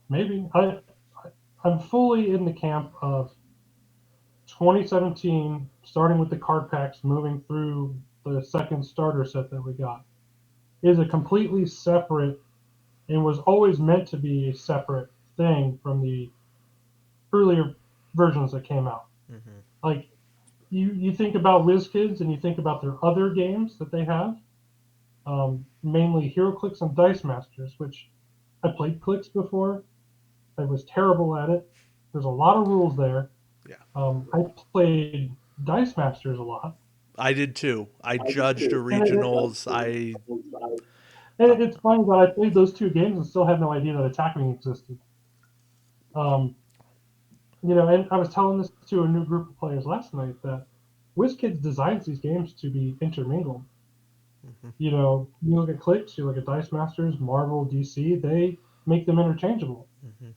Maybe. I'm fully in the camp of 2017, starting with the card packs, moving through the second starter set that we got, is a completely separate and was always meant to be a separate thing from the earlier versions that came out. Mm-hmm. Like, you think about WizKids and you think about their other games that they have, mainly HeroClix and Dice Masters, which I played Clicks before. I was terrible at it. There's a lot of rules there. Yeah. I played Dice Masters a lot. I did too. I judged And originals. I it's funny that I played those two games and still had no idea that attacking existed. Um, and I was telling this to a new group of players last night that WizKids designs these games to be intermingled. mm-hmm. You look at Clicks, you look at Dice Masters, Marvel, DC, they make them interchangeable. Mm-hmm.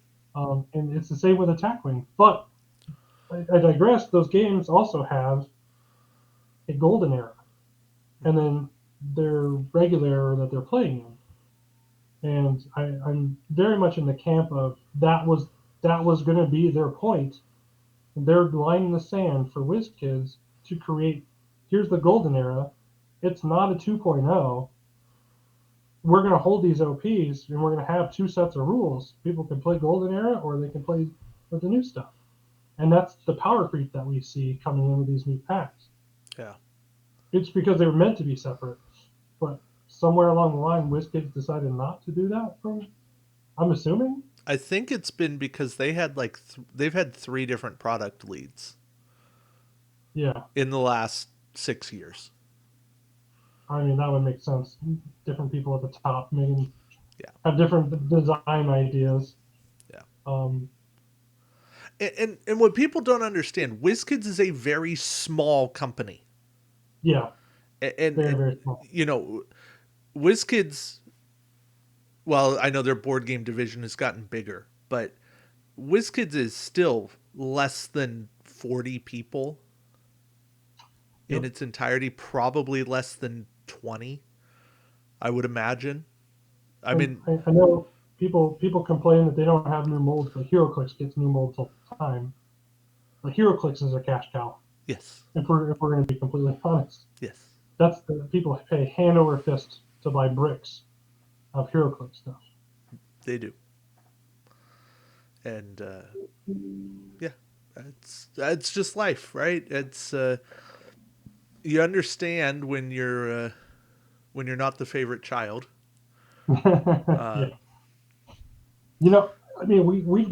And it's the same with Attack Wing. But I digress. Those games also have a golden era, and then their regular era that they're playing in. And I'm very much in the camp of that was going to be their point. They're line in the sand for WizKids to create. Here's the golden era. It's not a 2.0. We're going to hold these OPs, and we're going to have two sets of rules. People can play golden era, or they can play with the new stuff. And that's the power creep that we see coming in with these new packs. Yeah. It's because they were meant to be separate, but somewhere along the line, WizKids decided not to do that. I'm assuming. I think it's been because they had they've had three different product leads Yeah, in the last 6 years. I mean that would make sense. Different people at the top making Yeah. have different design ideas. Yeah. Um, And what people don't understand, WizKids is a very small company. yeah, very And very small. WizKids, well, I know their board game division has gotten bigger, but WizKids is still less than 40 people in Yep. its entirety, probably less than 20, I would imagine. I And mean, I know people complain that they don't have new molds, but HeroClix gets new molds all the time. But HeroClix is a cash cow. yes, If we're going to be completely honest, yes, that's the people pay hand over fist to buy bricks of HeroClix stuff. they do. And yeah, that's just life, right? It's you understand when you're not the favorite child. Uh, Yeah. You know, I mean, we've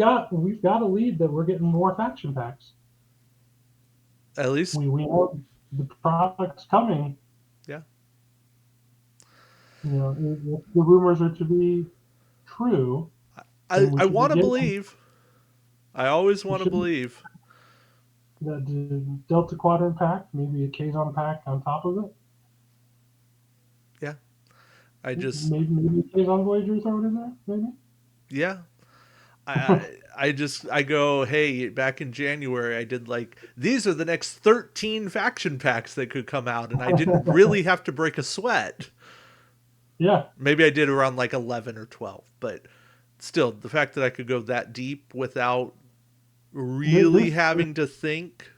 got a lead that we're getting more faction packs. at least, We know the product's coming. yeah. You know, if the rumors are to be true, then we I should be want to getting. believe. I always We want to should believe. the Delta Quadrant pack, maybe a Kazon pack on top of it. Yeah, I just Maybe a Kazon Voyager throw it in there. Maybe. yeah. I just I go, hey, back in January I did like these are the next 13 faction packs that could come out, and I didn't really have to break a sweat. Yeah. Maybe I did around like 11 or 12, but still the fact that I could go that deep without really There's having to think,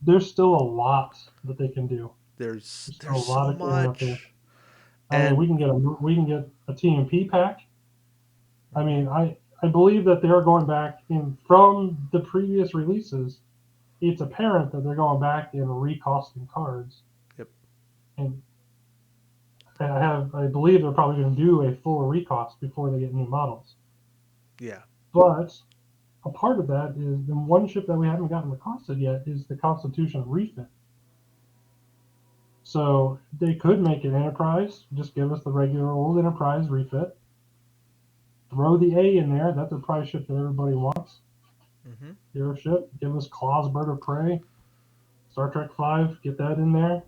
there's still a lot that they can do. There's still there's a lot so of clearing up there. much. I mean, And we can get a TMP pack. I mhm, mean, I believe that they are going back in from the previous releases. It's apparent that they're going back and recosting cards, yep, and I believe they're probably going to do a full recost before they get new models. yeah, But a part of that is the one ship that we haven't gotten recosted yet is the Constitution refit. So they could make it Enterprise, just give us the regular old Enterprise refit. Throw the A in there. That's a prize ship that everybody wants. hmm, Hero ship. Give us Claw's Bird of Prey. Star Trek Five. Get that in there,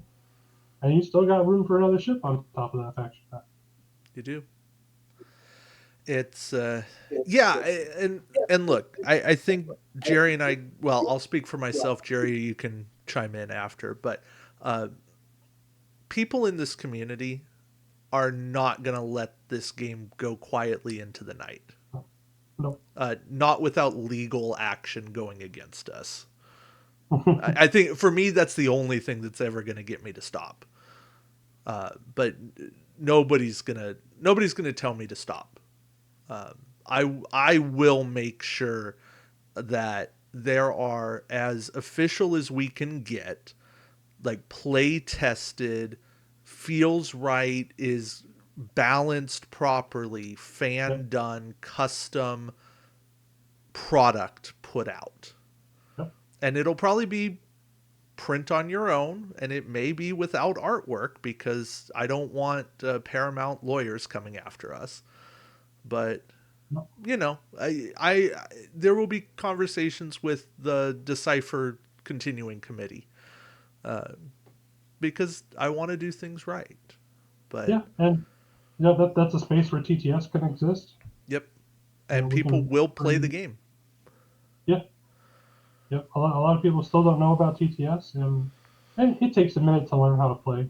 and you still got room for another ship on top of that faction pack. you do. It's yeah, and look, I think Jerry and I, well, I'll speak for myself. Jerry, you can chime in after, but uh, people in this community are not going to let this game go quietly into the night. Nope. Not without legal action going against us. I think for me, that's the only thing that's ever going to get me to stop. But nobody's gonna tell me to stop. I will make sure that there are as official as we can get, like play tested, feels right, is balanced properly, Yep. fan done, custom product put out. Yep. And it'll probably be print on your own, and it may be without artwork because I don't want Paramount lawyers coming after us. But Nope. I there will be conversations with the Decipher continuing committee uh, because I want to do things right. But Yeah, and that's a space where TTS can exist. yep, You know, and we people can will play the bring. game. Yeah, yep. A lot of people still don't know about TTS, and it takes a minute to learn how to play.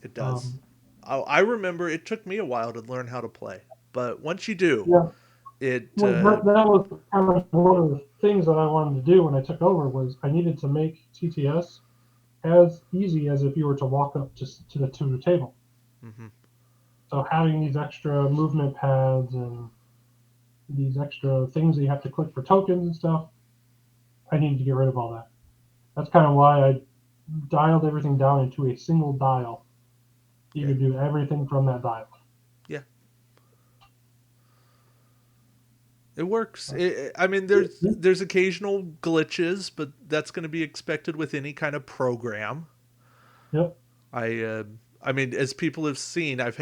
It does. Um, I remember it took me a while to learn how to play, but once you do, yeah, it well, that was kind of one of the things that I wanted to do when I took over was I needed to make TTS as easy as if you were to walk up to the table. mm-hmm, So having these extra movement pads and these extra things that you have to click for tokens and stuff, I needed to get rid of all that. That's kind of why I dialed everything down into a single dial. You yeah, could do everything from that dial. yeah, it works. I mean, there's occasional glitches, but that's going to be expected with any kind of program. Yep. I uh, I mean, as people have seen, I've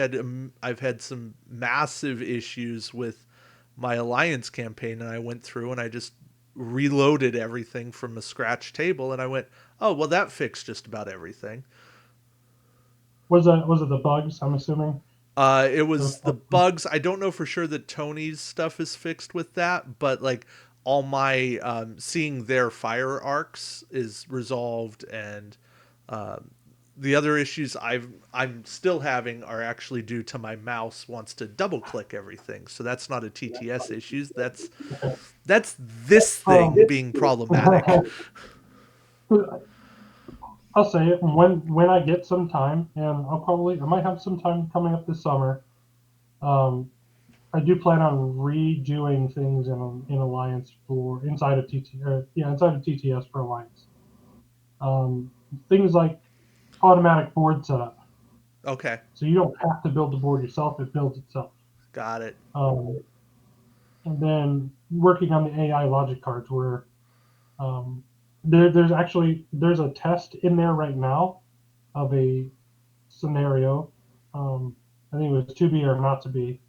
had some massive issues with my alliance campaign, and I went through and I just reloaded everything from a scratch table, and I went, oh well, that fixed just about everything. Was it the bugs? I'm assuming. It So, was the bugs. I don't know for sure that Tony's stuff is fixed with that, but like all my seeing their fire arcs is resolved, and um, the other issues I'm still having are actually due to my mouse wants to double click everything. So that's not a TTS issues. That's this thing um, being problematic. I'll say it when I get some time, and I might have some time coming up this summer. Um, I do plan on redoing things in Alliance for inside of inside of TTS for Alliance. Um, Things like automatic board setup, Okay, so you don't have to build the board yourself; it builds itself. got it. Um, and then working on the AI logic cards, where um, there's a test in there right now of a scenario. I think it was to be or not to be,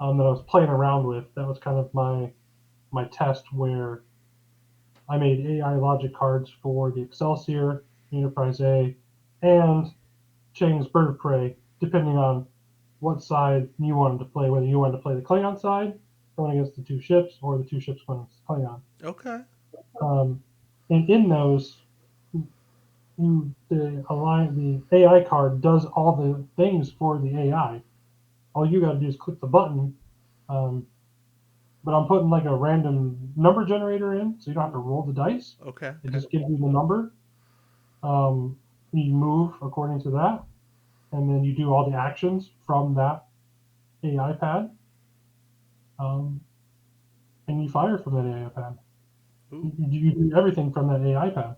that I was playing around with. That was kind of my test where I made AI logic cards for the Excelsior, Enterprise A, and Chang's Bird of Prey, depending on what side you wanted to play, whether you wanted to play the Klingon side, going against the two ships, or the two ships going against the Klingon. Okay, Um, and in those, the AI card does all the things for the AI. All you got to do is click the button. Um, but I'm putting like a random number generator in, so you don't have to roll the dice. okay, It okay. just gives you the number. Um, you move according to that, and then you do all the actions from that AI pad, um, and you fire from that AI pad. Ooh, You do everything from that AI pad.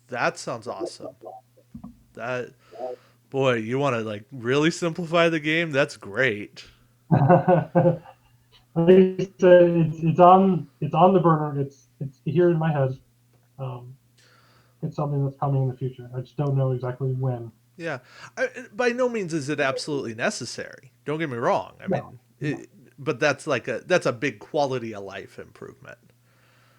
that sounds awesome. That boy, you want to like really simplify the game? That's great. It's on the burner. It's here in my head. Um, it's something that's coming in the future. I just don't know exactly when. Yeah, by no means is it absolutely necessary. Don't get me wrong. I No, mean, no. but that's a big quality of life improvement.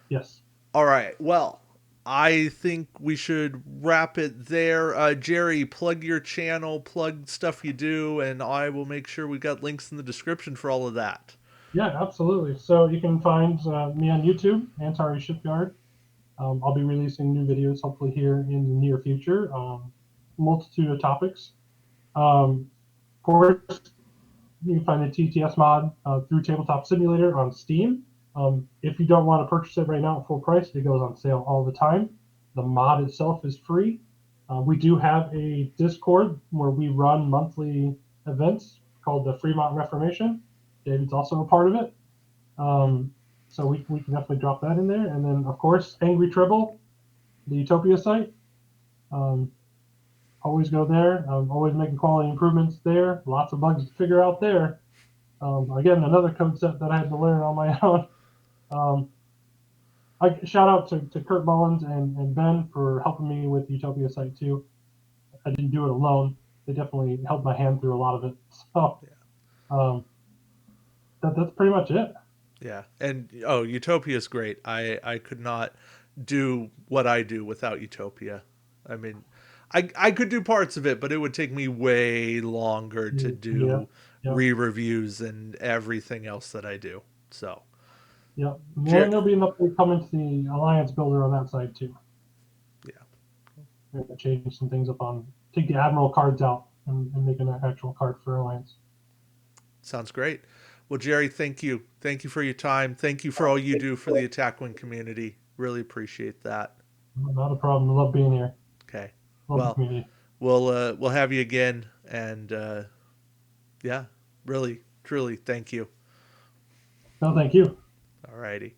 Yes. All right. Well, I think we should wrap it there. Jerry, plug your channel, plug stuff you do, and I will make sure we got links in the description for all of that. Yeah, absolutely. So you can find me on YouTube, Antari Shipyard. I'll be releasing new videos hopefully here in the near future. Multitude of topics. Of course, you can find the TTS mod through Tabletop Simulator on Steam. If you don't want to purchase it right now at full price, it goes on sale all the time. The mod itself is free. We do have a Discord where we run monthly events called the Fremont Reformation. David's also a part of it. Hmm. Um, so we can definitely drop that in there. And then, of course, Angry Tribble, the Utopia site. Um, Always go there. I'm always making quality improvements there. Lots of bugs to figure out there. Again, another code set that I had to learn on my own. Um, I shout out to Kurt Mullins and Ben for helping me with Utopia site too. I didn't do it alone. They definitely held my hand through a lot of it. So Yeah. um, that's pretty much it. Yeah. And oh, Utopia is great. I could not do what I do without Utopia. I mean, I could do parts of it, but it would take me way longer to Yeah, do yeah, re-reviews and everything else that I do. So, yeah. And Jer- there'll be an update coming to the Alliance Builder on that side too. yeah, We're going to change some things up on take the Admiral cards out and make an actual card for Alliance. sounds great. Well, Jerry, thank you. Thank you for your time. Thank you for all you do for the Attack Wing community. Really appreciate that. Not a problem. I love being here. Okay. Love the Well, community. we'll have you again, and yeah, really, truly, thank you. No, thank you. All righty.